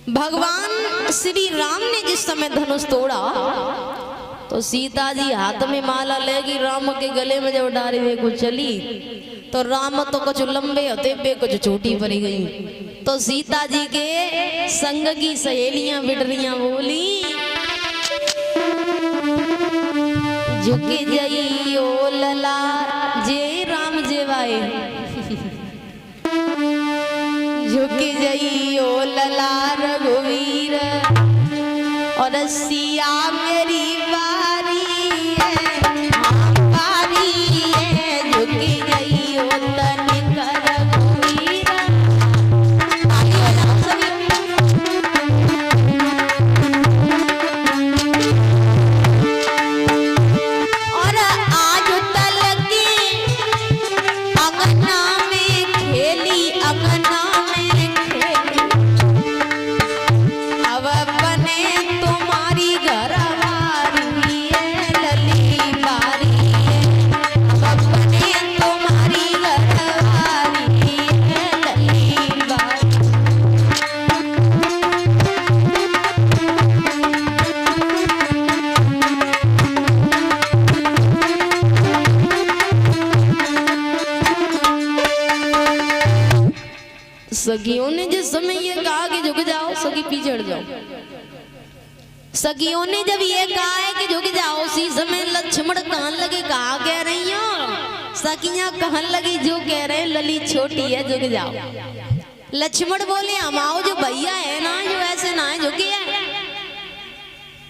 भगवान श्री राम ने जिस समय धनुष तोड़ा तो सीता जी हाथ में माला लेगी, राम के गले में जब डाली वे को चली तो राम तो कुछ लंबे होते पे कुछ छोटी पड़ी गई। तो सीता जी के संग की सहेलियां बिडरियां बोली, झुकी जई ओ लला जय राम जेवाए, झुकी जई ओ लला रघुवीर और सिया मेरी बारी है, हाँ बारी है, झुकी जई ओ तनिक रघुवीर। आगे हो जाओ सभी। और आज तल की अंगना में खेली, अंगना में खेली, अब बने तुम्हारी घरवारी है लली बारी है, अब बने तुम्हारी घरवारी है लली बारी। सखियों ने जिस समय ये कहा कि झुक जाओ, सखी पीछे हट जाओ। सखियों ने जब ये कहा है कि झुक जाओ, उसी समय लक्ष्मण कहन लगे कहा कह रही हो? सखियां कहन लगी जो कह रहे लली छोटी है झुक जाओ। लक्ष्मण बोले हम आओ, जो भैया है ना जो ऐसे ना है झुकी है,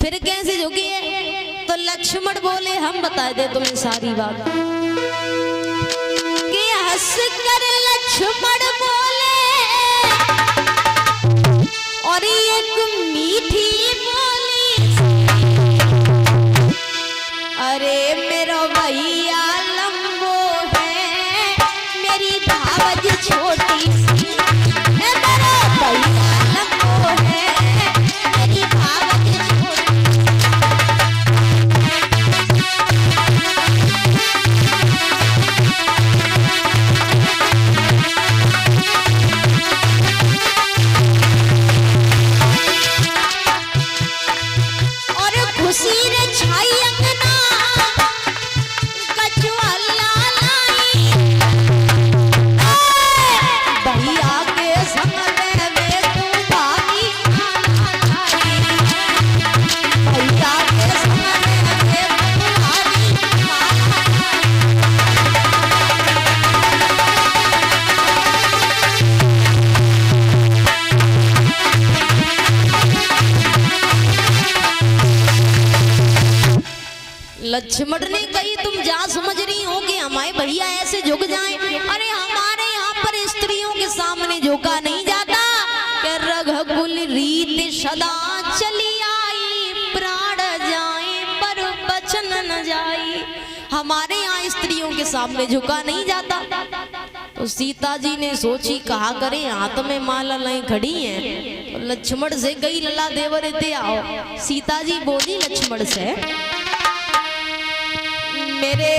फिर कैसे झुकी है? तो लक्ष्मण बोले हम बता दे तुम्हें सारी बात। कि हंस कर लक्ष्मण बोले और एक मीठी बोली, अरे मेरा भैया लंबो है मेरी भावज छोटी सी, मेरा भैया लंबो है मेरी भावज छोटी लक्ष्मण ने कही तुम जा समझ रही हो कि हमारे भैया ऐसे झुक जाएं? अरे हमारे यहाँ पर स्त्रियों के सामने झुका नहीं जाता। कि रघुकुल रीत सदा चली आई, प्राण जाए पर बचन न जाए। हमारे यहाँ स्त्रियों के सामने झुका नहीं जाता। तो सीता जी ने सोची कहा करे हाथ में माला लाई खड़ी है, तो लक्ष्मण से गई लला देवर दे आओ। सीता जी बोली लक्ष्मण से मेरे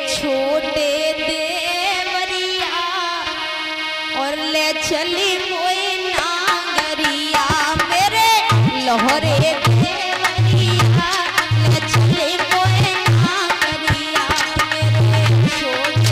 छोटे देवरिया और ले चली मोए नागरिया, मेरे लोहरे देवरिया ले चली मोए नागरिया, मेरे छोटे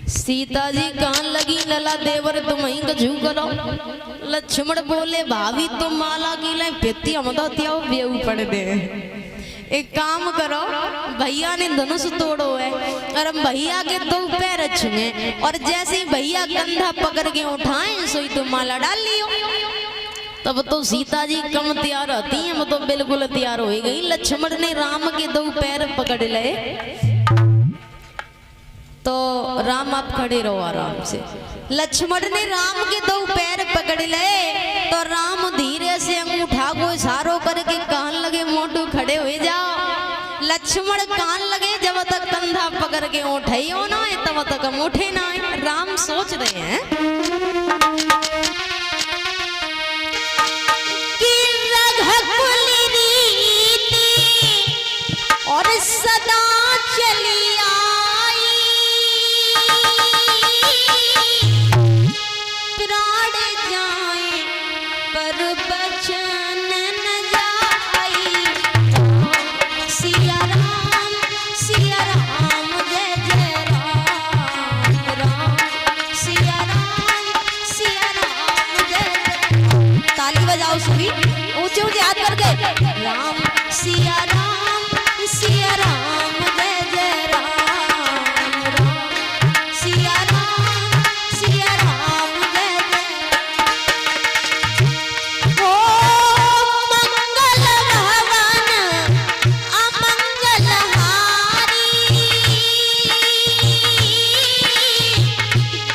सीता जी कहन लगी लला देवर तुम ही कछु करो। लक्ष्मण बोले भाभी तुम माला की लाए पेती हम तो त्याओ बेऊ पड़ दे। एक काम करो, भैया ने धनुष तोड़ो है और हम भैया के दो पैर छुए और जैसे ही भैया कंधा पकड़ के उठाए सोई तो माला डाल लियो। तब तो सीता जी कम तैयार होती हैं, वो तो बिल्कुल तैयार हो गई। लक्ष्मण ने राम के दो पैर पकड़ ले तो राम आप खड़े रहो आराम से। लक्ष्मण ने राम के दो पैर पकड़ ले तो राम धीरे से अंगूठा को इशारों करके कान लगे मोटू खड़े हुए जाओ। लक्ष्मण कान लगे जब तक कंधा पकड़ के उठे हो ना है तब तक हम उठे ना है। राम सोच रहे हैं कि रघुकुल रीति और सदा चली ऊंचे ऊंचे हाथ करके राम सिया राम जय जय राम राम सिया राम जय जय। ओ मंगल भवन अमंगल हारी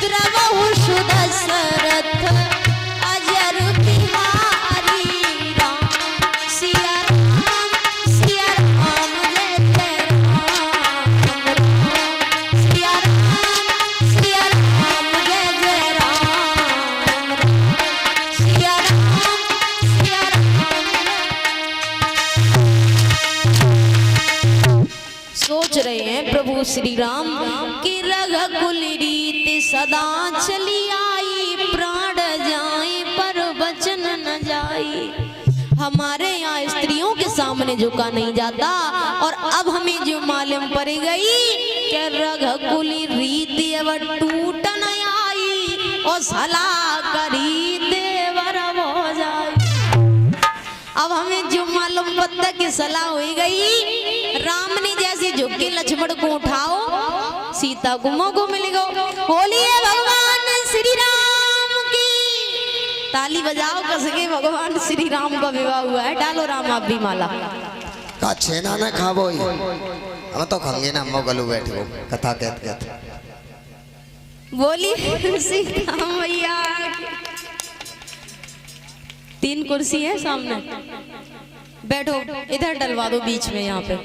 द्रवहु सुदशरथ अजर रहे हैं प्रभु श्री राम की रघुकुल रीति सदा चली आई, प्राण जाए पर वचन न जाए। हमारे यहाँ स्त्रियों के सामने झुका नहीं जाता और अब हमें जो मालूम पड़ गई कि रघुकुल रीति अब टूट न आई और सलाह करी देवर हो जाए। अब हमें जो मालूम पत्ता की सलाह हो गई। राम ने जैसे झुक के लक्ष्मण को उठाओ सीता को मौको मिलेगा। बोलिए भगवान श्री राम की, ताली बजाओ कस के। भगवान श्री राम का विवाह हुआ है। डालो राम आप भी माला का छेना न खाबो हम तो खंगे ना मोगलू बैठो कथा कहते बोलिए सीता मैया। 3 कुर्सी है सामने, बैठो इधर डलवा दो बीच में यहाँ पे।